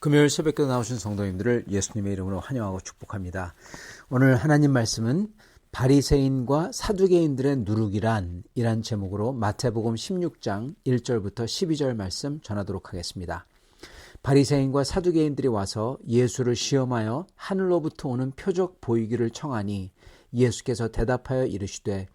금요일 새벽에 나오신 성도님들을 예수님의 이름으로 환영하고 축복합니다. 오늘 하나님 말씀은 바리새인과 사두개인들의 누룩이란 이란 제목으로 마태복음 16장 1절부터 12절 말씀 전하도록 하겠습니다. 바리새인과 사두개인들이 와서 예수를 시험하여 하늘로부터 오는 표적 보이기를 청하니 예수께서 대답하여 이르시되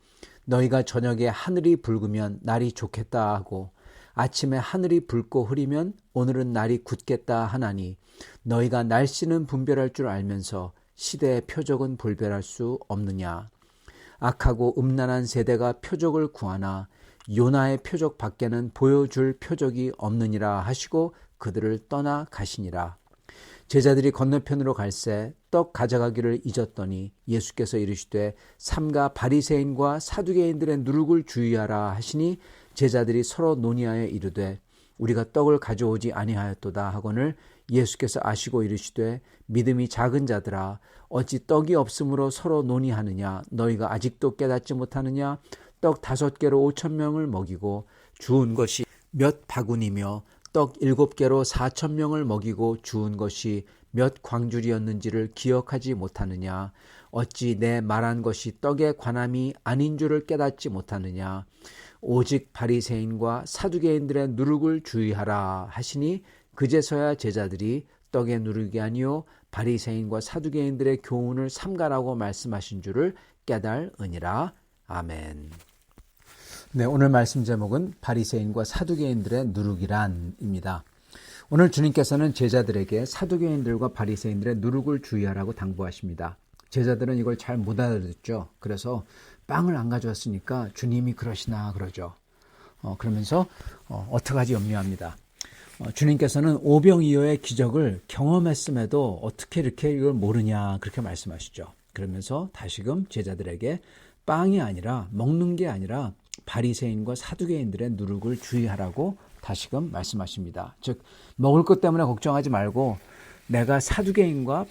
너희가 저녁에 하늘이 붉으면 날이 좋겠다 하고 아침에 하늘이 붉고 흐리면 오늘은 날이 굳겠다 하나니 너희가 날씨는 분별할 줄 알면서 시대의 표적은 분별할 수 없느냐. 악하고 음란한 세대가 표적을 구하나 요나의 표적 밖에는 보여줄 표적이 없느니라 하시고 그들을 떠나 가시니라. 제자들이 건너편으로 갈새 떡 가져가기를 잊었더니 예수께서 이르시되 삼가 바리새인과 사두개인들의 누룩을 주의하라 하시니 제자들이 서로 논의하여 이르되 우리가 떡을 가져오지 아니하였도다 하거늘 예수께서 아시고 이르시되 믿음이 작은 자들아 어찌 떡이 없으므로 서로 논의하느냐. 너희가 아직도 깨닫지 못하느냐. 떡 5개로 5,000명을 먹이고 주운 것이 몇 바구니며 떡 7개로 4,000명을 먹이고 주운 것이 몇 광줄이었는지를 기억하지 못하느냐. 어찌 내 말한 것이 떡에 관함이 아닌 줄을 깨닫지 못하느냐. 오직 바리새인과 사두개인들의 누룩을 주의하라 하시니 그제서야 제자들이 떡의 누룩이 아니요 바리새인과 사두개인들의 교훈을 삼가라고 말씀하신 줄을 깨달으니라. 아멘. 네, 오늘 말씀 제목은 바리새인과 사두개인들의 누룩이란입니다. 오늘 주님께서는 제자들에게 사두개인들과 바리새인들의 누룩을 주의하라고 당부하십니다. 제자들은 이걸 잘 못 알아듣죠. 그래서 빵을 안 가져왔으니까 주님이 그러시나 그러죠. 그러면서 어떡하지 염려합니다. 주님께서는 오병이어의 기적을 경험했음에도 어떻게 이렇게 이걸 모르냐 그렇게 말씀하시죠. 그러면서 다시금 제자들에게 빵이 아니라 먹는 게 아니라 바리새인과 사두개인들의 누룩을 주의하라고 다시금 말씀하십니다. 즉 먹을 것 때문에 걱정하지 말고 내가 사두개인과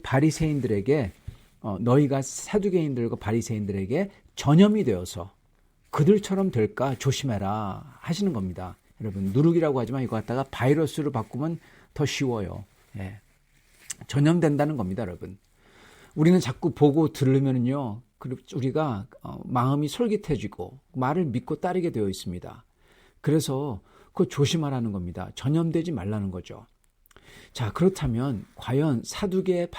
바리새인들에게 너희가 사두개인들과 바리새인들에게 전염이 되어서 그들처럼 될까 조심해라 하시는 겁니다. 여러분 누룩이라고 하지만 이거 갖다가 바이러스로 바꾸면 더 쉬워요. 예. 전염된다는 겁니다. 여러분 우리는 자꾸 보고 들으면요 우리가 마음이 솔깃해지고 말을 믿고 따르게 되어 있습니다. 그래서 그거 조심하라는 겁니다. 전염되지 말라는 거죠. 자, 그렇다면 과연 사두개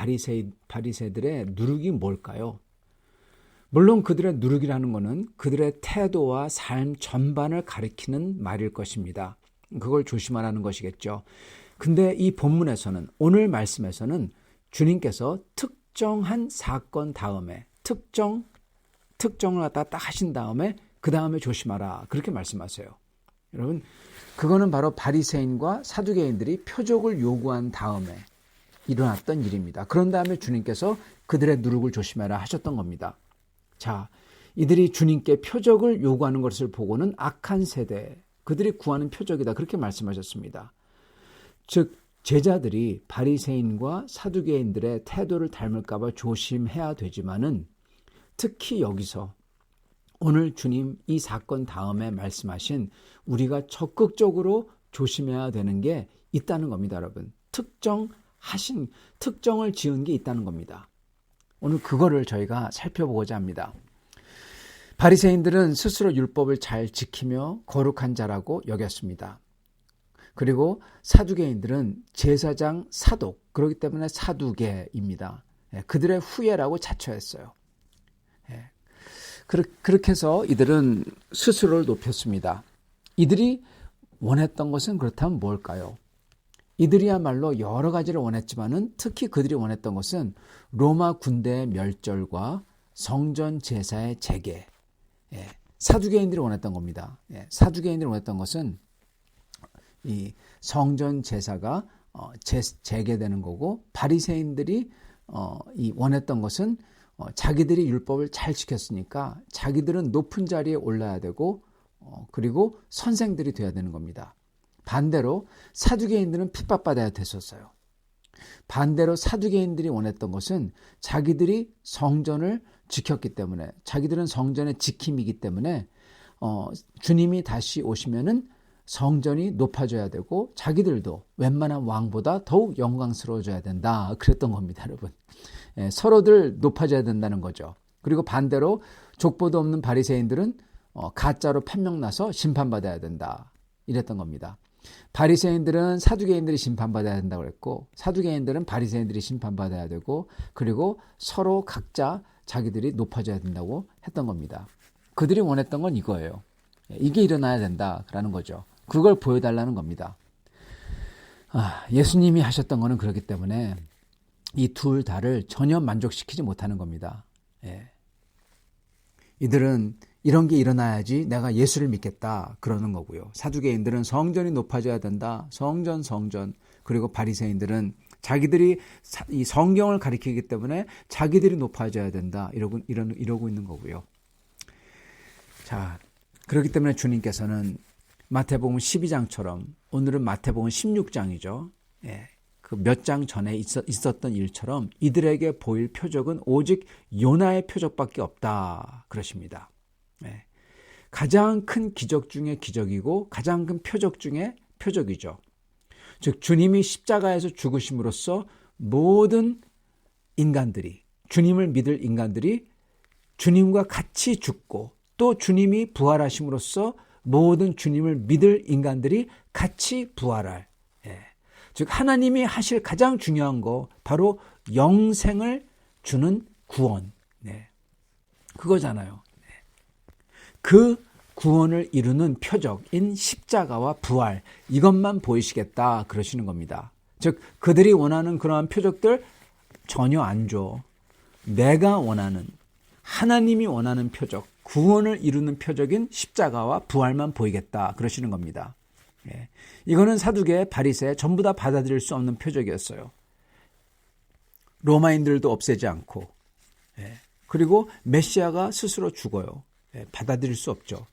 바리새들의 누룩이 뭘까요? 물론 그들의 누룩이라는 것은 그들의 태도와 삶 전반을 가리키는 말일 것입니다. 그걸 조심하라는 것이겠죠. 근데 이 본문에서는 오늘 말씀에서는 주님께서 특정한 사건 다음에 특정을 갖다 딱 하신 다음에 그 다음에 조심하라 그렇게 말씀하세요. 여러분 그거는 바로 바리새인과 사두개인들이 표적을 요구한 다음에 일어났던 일입니다. 그런 다음에 주님께서 그들의 누룩을 조심하라 하셨던 겁니다. 자, 이들이 주님께 표적을 요구하는 것을 보고는 악한 세대, 그들이 구하는 표적이다 그렇게 말씀하셨습니다. 즉 제자들이 바리새인과 사두개인들의 태도를 닮을까 봐 조심해야 되지만은 특히 여기서 오늘 주님 이 사건 다음에 말씀하신 우리가 적극적으로 조심해야 되는 게 있다는 겁니다. 여러분 특정을 지은 게 있다는 겁니다. 오늘 그거를 저희가 살펴보고자 합니다. 바리새인들은 스스로 율법을 잘 지키며 거룩한 자라고 여겼습니다. 그리고 사두개인들은 제사장 사독 그렇기 때문에 사두개입니다. 그들의 후예라고 자처했어요. 그렇게 해서 이들은 스스로를 높였습니다. 이들이 원했던 것은 그렇다면 뭘까요? 이들이야말로 여러 가지를 원했지만은 특히 그들이 원했던 것은 로마 군대의 멸절과 성전 제사의 재개. 사두개인들이 원했던 겁니다. 사두개인들이 원했던 것은 이 성전 제사가 재개되는 거고 바리새인들이 이 원했던 것은 자기들이 율법을 잘 지켰으니까 자기들은 높은 자리에 올라야 되고 그리고 선생들이 돼야 되는 겁니다. 반대로 사두개인들은 핍박받아야 됐었어요. 반대로 사두개인들이 원했던 것은 자기들이 성전을 지켰기 때문에 자기들은 성전의 지킴이기 때문에 주님이 다시 오시면은 성전이 높아져야 되고 자기들도 웬만한 왕보다 더욱 영광스러워져야 된다. 그랬던 겁니다, 여러분. 서로들 높아져야 된다는 거죠. 그리고 반대로 족보도 없는 바리새인들은 가짜로 판명나서 심판받아야 된다. 이랬던 겁니다. 바리새인들은 사두개인들이 심판받아야 된다고 그랬고, 사두개인들은 바리새인들이 심판받아야 되고, 그리고 서로 각자 자기들이 높아져야 된다고 했던 겁니다. 그들이 원했던 건 이거예요. 이게 일어나야 된다라는 거죠. 그걸 보여달라는 겁니다. 예수님이 하셨던 거는 그렇기 때문에 이 둘 다를 전혀 만족시키지 못하는 겁니다. 이들은 이런 게 일어나야지 내가 예수를 믿겠다 그러는 거고요. 사두개인들은 성전이 높아져야 된다. 성전. 그리고 바리새인들은 자기들이 이 성경을 가리키기 때문에 자기들이 높아져야 된다. 이러고 있는 거고요. 자, 그렇기 때문에 주님께서는 마태복음 12장처럼 오늘은 마태복음 16장이죠. 그 몇 장 전에 있었던 일처럼 이들에게 보일 표적은 오직 요나의 표적밖에 없다 그러십니다. 가장 큰 기적 중에 기적이고 가장 큰 표적 중에 표적이죠. 즉 주님이 십자가에서 죽으심으로써 모든 인간들이, 주님을 믿을 인간들이 주님과 같이 죽고 또 주님이 부활하심으로써 모든 주님을 믿을 인간들이 같이 부활할, 즉 하나님이 하실 가장 중요한 거 바로 영생을 주는 구원, 그거잖아요. 그 구원을 이루는 표적인 십자가와 부활, 이것만 보이시겠다 그러시는 겁니다. 즉 그들이 원하는 그러한 표적들 전혀 안 줘. 내가 원하는, 하나님이 원하는 표적, 구원을 이루는 표적인 십자가와 부활만 보이겠다 그러시는 겁니다. 이거는 사두개, 바리새 전부 다 받아들일 수 없는 표적이었어요. 로마인들도 없애지 않고, 그리고 메시아가 스스로 죽어요. 받아들일 수 없죠.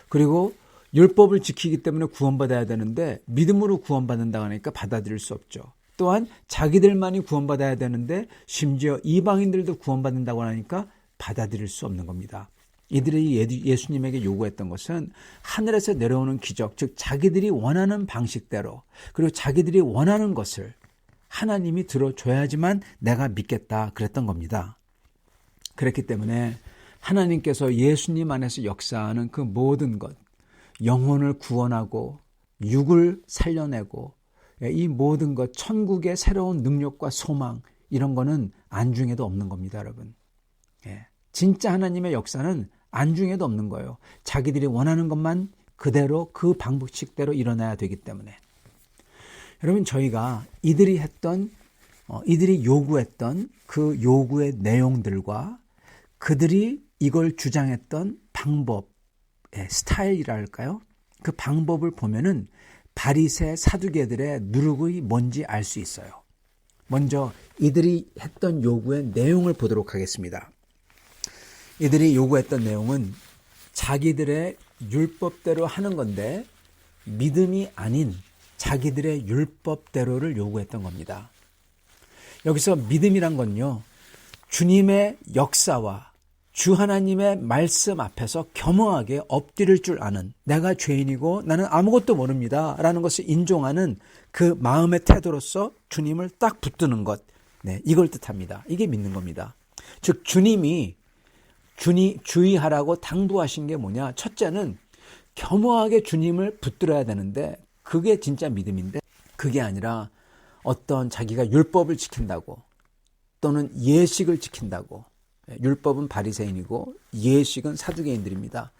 그리고 율법을 지키기 때문에 구원받아야 되는데 믿음으로 구원받는다고 하니까 받아들일 수 없죠. 또한 자기들만이 구원받아야 되는데 심지어 이방인들도 구원받는다고 하니까 받아들일 수 없는 겁니다. 이들이 예수님에게 요구했던 것은 하늘에서 내려오는 기적, 즉 자기들이 원하는 방식대로 그리고 자기들이 원하는 것을 하나님이 들어줘야지만 내가 믿겠다 그랬던 겁니다. 그렇기 때문에 하나님께서 예수님 안에서 역사하는 그 모든 것, 영혼을 구원하고 육을 살려내고 이 모든 것, 천국의 새로운 능력과 소망, 이런 거는 안중에도 없는 겁니다, 여러분. 진짜 하나님의 역사는 안중에도 없는 거예요. 자기들이 원하는 것만 그대로 그 방식대로 일어나야 되기 때문에. 여러분, 저희가 이들이 요구했던 그 요구의 내용들과 그들이 이걸 주장했던 방법, 스타일이랄까요? 그 방법을 보면은 바리새 사두개들의 누룩이 뭔지 알 수 있어요. 먼저 이들이 했던 요구의 내용을 보도록 하겠습니다. 이들이 요구했던 내용은 자기들의 율법대로 하는 건데 믿음이 아닌 자기들의 율법대로를 요구했던 겁니다. 여기서 믿음이란 건요, 주님의 역사와 주 하나님의 말씀 앞에서 겸허하게 엎드릴 줄 아는, 내가 죄인이고 나는 아무것도 모릅니다 라는 것을 인정하는 그 마음의 태도로서 주님을 딱 붙드는 것, 이걸 뜻합니다. 이게 믿는 겁니다. 즉 주님이 주의하라고 당부하신 게 뭐냐? 첫째는 겸허하게 주님을 붙들어야 되는데 그게 진짜 믿음인데, 그게 아니라 어떤 자기가 율법을 지킨다고 또는 예식을 지킨다고, 율법은 바리새인이고 예식은 사두개인들입니다.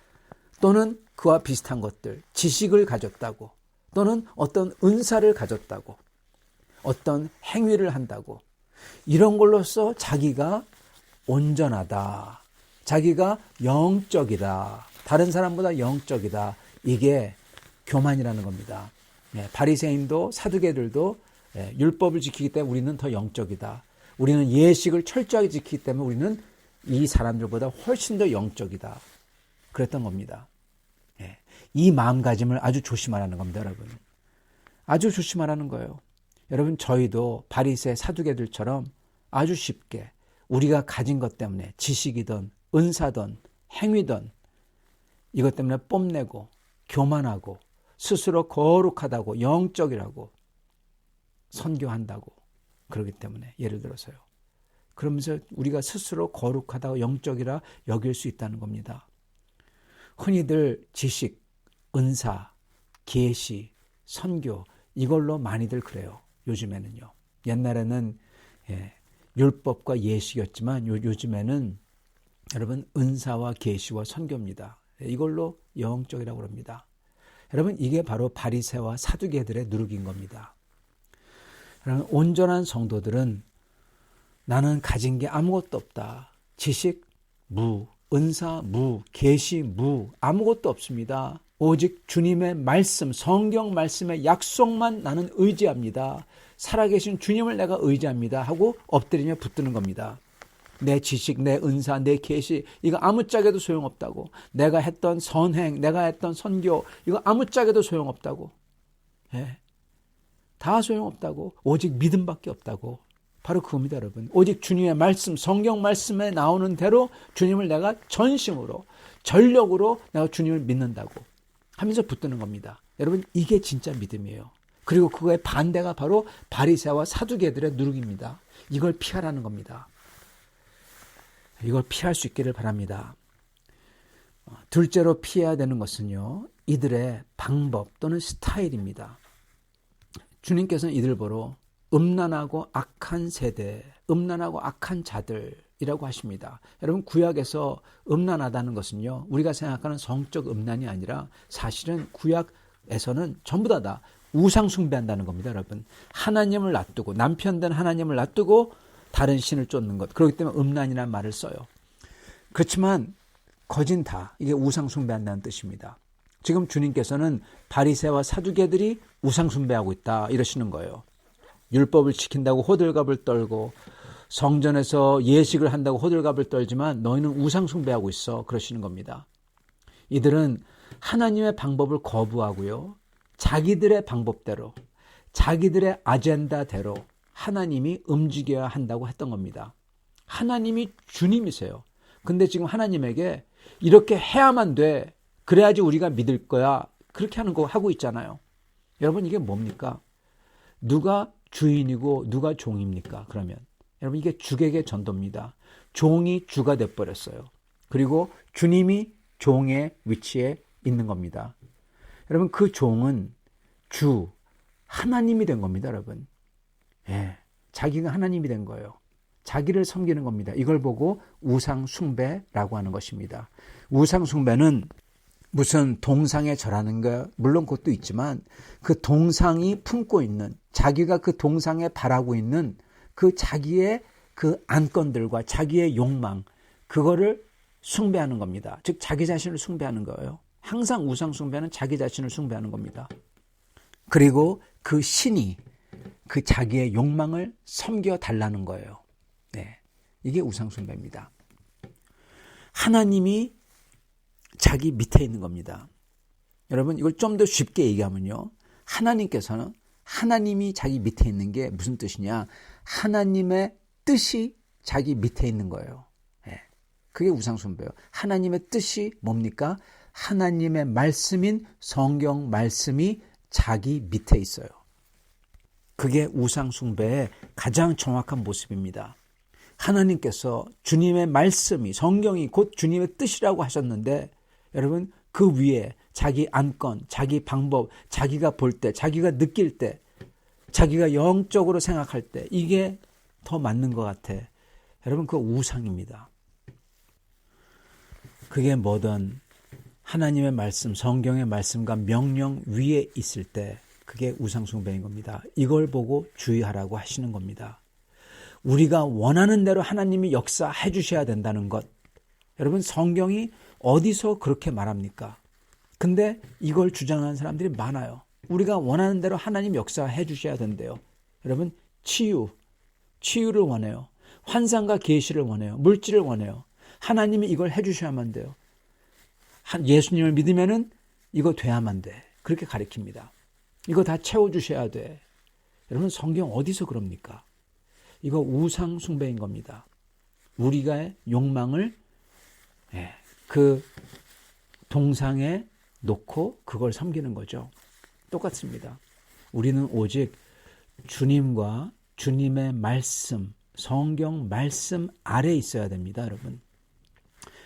또는 그와 비슷한 것들, 지식을 가졌다고, 또는 어떤 은사를 가졌다고, 어떤 행위를 한다고, 이런 걸로써 자기가 온전하다, 자기가 영적이다, 다른 사람보다 영적이다, 이게 교만이라는 겁니다. 바리새인도 사두개들도 율법을 지키기 때문에 우리는 더 영적이다, 우리는 예식을 철저하게 지키기 때문에 우리는 이 사람들보다 훨씬 더 영적이다, 그랬던 겁니다. 이 마음가짐을 아주 조심하라는 겁니다, 여러분. 아주 조심하라는 거예요. 여러분, 저희도 바리새 사두개들처럼 아주 쉽게 우리가 가진 것 때문에, 지식이든 은사든 행위든 이것 때문에 뽐내고 교만하고 스스로 거룩하다고, 영적이라고 선교한다고 그러기 때문에, 예를 들어서요. 그러면서 우리가 스스로 거룩하다고 영적이라 여길 수 있다는 겁니다. 흔히들 지식, 은사, 계시, 선교 이걸로 많이들 그래요. 요즘에는요. 옛날에는 율법과 예식이었지만 요즘에는 여러분 은사와 계시와 선교입니다. 이걸로 영적이라고 합니다. 여러분 이게 바로 바리새와 사두개들의 누룩인 겁니다. 여러분 온전한 성도들은 나는 가진 게 아무것도 없다. 지식 무, 은사 무, 계시 무, 아무것도 없습니다. 오직 주님의 말씀, 성경 말씀의 약속만 나는 의지합니다. 살아계신 주님을 내가 의지합니다 하고 엎드리며 붙드는 겁니다. 내 지식, 내 은사, 내 계시 이거 아무짝에도 소용없다고. 내가 했던 선행, 내가 했던 선교 이거 아무짝에도 소용없다고. 다 소용없다고. 오직 믿음밖에 없다고. 바로 그겁니다, 여러분. 오직 주님의 말씀, 성경 말씀에 나오는 대로 주님을 내가 전심으로, 전력으로 내가 주님을 믿는다고 하면서 붙드는 겁니다. 여러분, 이게 진짜 믿음이에요. 그리고 그거의 반대가 바로 바리새와 사두개들의 누룩입니다. 이걸 피하라는 겁니다. 이걸 피할 수 있기를 바랍니다. 둘째로 피해야 되는 것은요, 이들의 방법 또는 스타일입니다. 주님께서는 이들 보러 음란하고 악한 세대, 음란하고 악한 자들이라고 하십니다. 여러분 구약에서 음란하다는 것은요, 우리가 생각하는 성적 음란이 아니라 사실은 구약에서는 전부 다 우상 숭배한다는 겁니다. 여러분 하나님을 놔두고, 남편 된 하나님을 놔두고 다른 신을 쫓는 것, 그렇기 때문에 음란이라는 말을 써요. 그렇지만 거진 다 이게 우상 숭배한다는 뜻입니다. 지금 주님께서는 바리새와 사두개들이 우상 숭배하고 있다 이러시는 거예요. 율법을 지킨다고 호들갑을 떨고 성전에서 예식을 한다고 호들갑을 떨지만 너희는 우상 숭배하고 있어 그러시는 겁니다. 이들은 하나님의 방법을 거부하고요, 자기들의 방법대로, 자기들의 아젠다대로 하나님이 움직여야 한다고 했던 겁니다. 하나님이 주님이세요. 근데 지금 하나님에게 이렇게 해야만 돼, 그래야지 우리가 믿을 거야, 그렇게 하는 거 하고 있잖아요. 여러분 이게 뭡니까? 누가 주인이고 누가 종입니까? 그러면 여러분 이게 주객의 전도입니다. 종이 주가 돼버렸어요. 그리고 주님이 종의 위치에 있는 겁니다. 여러분 그 종은 주 하나님이 된 겁니다. 여러분 자기가 하나님이 된 거예요. 자기를 섬기는 겁니다. 이걸 보고 우상 숭배라고 하는 것입니다. 우상 숭배는 무슨 동상에 절하는 거 물론 그것도 있지만, 그 동상이 품고 있는, 자기가 그 동상에 바라고 있는 그 자기의 그 안건들과 자기의 욕망, 그거를 숭배하는 겁니다. 즉 자기 자신을 숭배하는 거예요. 항상 우상 숭배는 자기 자신을 숭배하는 겁니다. 그리고 그 신이 그 자기의 욕망을 섬겨달라는 거예요. 이게 우상 숭배입니다. 하나님이 자기 밑에 있는 겁니다. 여러분 이걸 좀 더 쉽게 얘기하면요, 하나님께서는, 하나님이 자기 밑에 있는 게 무슨 뜻이냐, 하나님의 뜻이 자기 밑에 있는 거예요. 그게 우상 숭배예요. 하나님의 뜻이 뭡니까? 하나님의 말씀인 성경 말씀이 자기 밑에 있어요. 그게 우상 숭배의 가장 정확한 모습입니다. 하나님께서 주님의 말씀이, 성경이 곧 주님의 뜻이라고 하셨는데, 여러분 그 위에 자기 안건, 자기 방법, 자기가 볼 때, 자기가 느낄 때, 자기가 영적으로 생각할 때 이게 더 맞는 것 같아. 여러분 그거 우상입니다. 그게 뭐든 하나님의 말씀, 성경의 말씀과 명령 위에 있을 때 그게 우상 숭배인 겁니다. 이걸 보고 주의하라고 하시는 겁니다. 우리가 원하는 대로 하나님이 역사해 주셔야 된다는 것. 여러분 성경이 어디서 그렇게 말합니까? 근데 이걸 주장하는 사람들이 많아요. 우리가 원하는 대로 하나님 역사해 주셔야 된대요. 여러분 치유를 원해요. 환상과 계시를 원해요. 물질을 원해요. 하나님이 이걸 해 주셔야만 돼요. 예수님을 믿으면은 이거 돼야만 돼. 그렇게 가르칩니다. 이거 다 채워주셔야 돼. 여러분 성경 어디서 그럽니까? 이거 우상 숭배인 겁니다. 우리가 욕망을 그 동상에 놓고 그걸 섬기는 거죠. 똑같습니다. 우리는 오직 주님과 주님의 말씀, 성경 말씀 아래 있어야 됩니다, 여러분.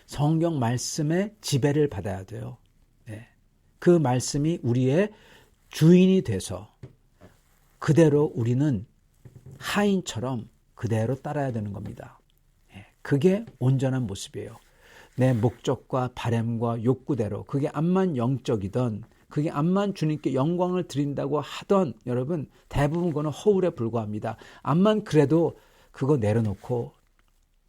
성경 말씀의 지배를 받아야 돼요. 네. 그 말씀이 우리의 주인이 돼서 그대로 우리는 하인처럼 그대로 따라야 되는 겁니다. 네. 그게 온전한 모습이에요. 내 목적과 바람과 욕구대로, 그게 암만 영적이든 그게 암만 주님께 영광을 드린다고 하던 여러분, 대부분 그거는 허울에 불과합니다. 암만 그래도 그거 내려놓고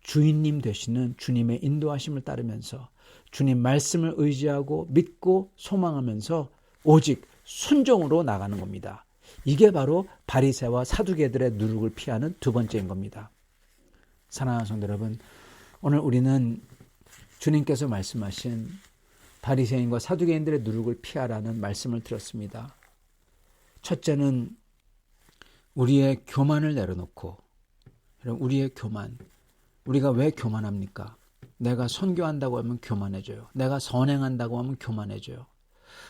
주인님 되시는 주님의 인도하심을 따르면서 주님 말씀을 의지하고 믿고 소망하면서 오직 순종으로 나가는 겁니다. 이게 바로 바리새와 사두개들의 누룩을 피하는 두 번째인 겁니다. 사랑하는 성도 여러분, 오늘 우리는 주님께서 말씀하신 바리새인과 사두개인들의 누룩을 피하라는 말씀을 들었습니다. 첫째는 우리의 교만을 내려놓고, 우리의 교만, 우리가 왜 교만합니까? 내가 선교한다고 하면 교만해져요. 내가 선행한다고 하면 교만해져요.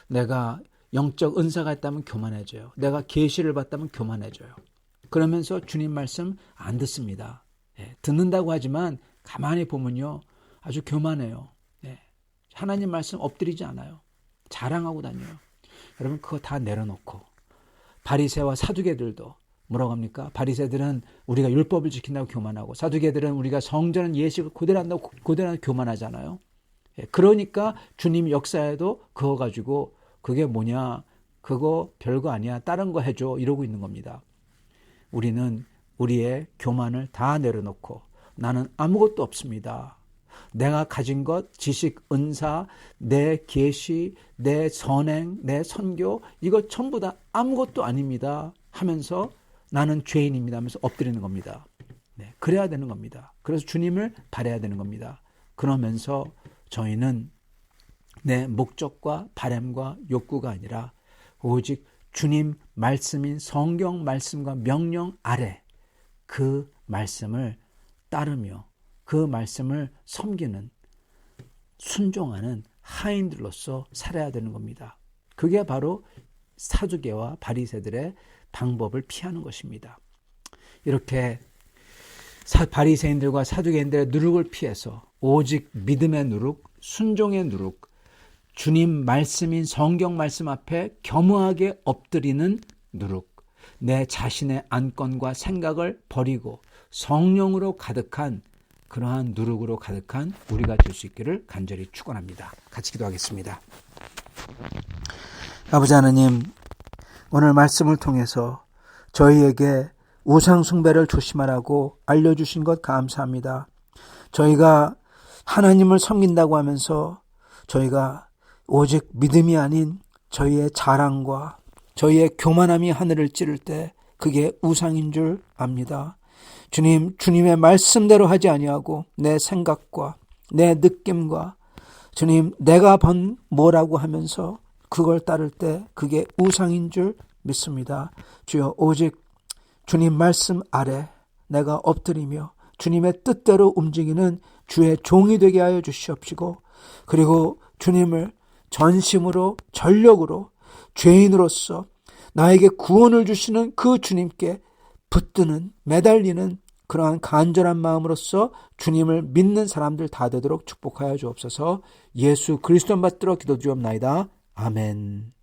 내가 영적 은사가 있다면 교만해져요. 내가 계시를 받다면 교만해져요. 그러면서 주님 말씀 안 듣습니다. 듣는다고 하지만 가만히 보면요, 아주 교만해요. 하나님 말씀 엎드리지 않아요. 자랑하고 다녀요. 여러분, 그거 다 내려놓고 바리새와 사두개들도 뭐라고 합니까? 바리새들은 우리가 율법을 지킨다고 교만하고, 사두개들은 우리가 성전 예식을 고대로 한다고 교만하잖아요. 그러니까 주님 역사에도 그거 가지고 그게 뭐냐, 그거 별거 아니야, 다른 거 해줘, 이러고 있는 겁니다. 우리는 우리의 교만을 다 내려놓고 나는 아무것도 없습니다. 내가 가진 것, 지식, 은사, 내 계시, 내 선행, 내 선교, 이거 전부 다 아무것도 아닙니다 하면서 나는 죄인입니다 하면서 엎드리는 겁니다. 네, 그래야 되는 겁니다. 그래서 주님을 바라야 되는 겁니다. 그러면서 저희는 내 목적과 바람과 욕구가 아니라 오직 주님 말씀인 성경 말씀과 명령 아래 그 말씀을 따르며 그 말씀을 섬기는, 순종하는 하인들로서 살아야 되는 겁니다. 그게 바로 사두개와 바리새들의 방법을 피하는 것입니다. 이렇게 바리새인들과 사두개인들의 누룩을 피해서 오직 믿음의 누룩, 순종의 누룩, 주님 말씀인 성경 말씀 앞에 겸허하게 엎드리는 누룩, 내 자신의 안건과 생각을 버리고 성령으로 가득한 그러한 누룩으로 가득한 우리가 될 수 있기를 간절히 축원합니다. 같이 기도하겠습니다. 아버지 하나님, 오늘 말씀을 통해서 저희에게 우상 숭배를 조심하라고 알려주신 것 감사합니다. 저희가 하나님을 섬긴다고 하면서 저희가 오직 믿음이 아닌 저희의 자랑과 저희의 교만함이 하늘을 찌를 때 그게 우상인 줄 압니다. 주님, 주님의 말씀대로 하지 아니하고 내 생각과 내 느낌과 주님, 내가 본 뭐라고 하면서 그걸 따를 때 그게 우상인 줄 믿습니다. 주여, 오직 주님 말씀 아래 내가 엎드리며 주님의 뜻대로 움직이는 주의 종이 되게 하여 주시옵시고, 그리고 주님을 전심으로 전력으로 죄인으로서 나에게 구원을 주시는 그 주님께 붙드는, 매달리는 그러한 간절한 마음으로서 주님을 믿는 사람들 다 되도록 축복하여 주옵소서. 예수 그리스도 받들어 기도드리옵나이다. 아멘.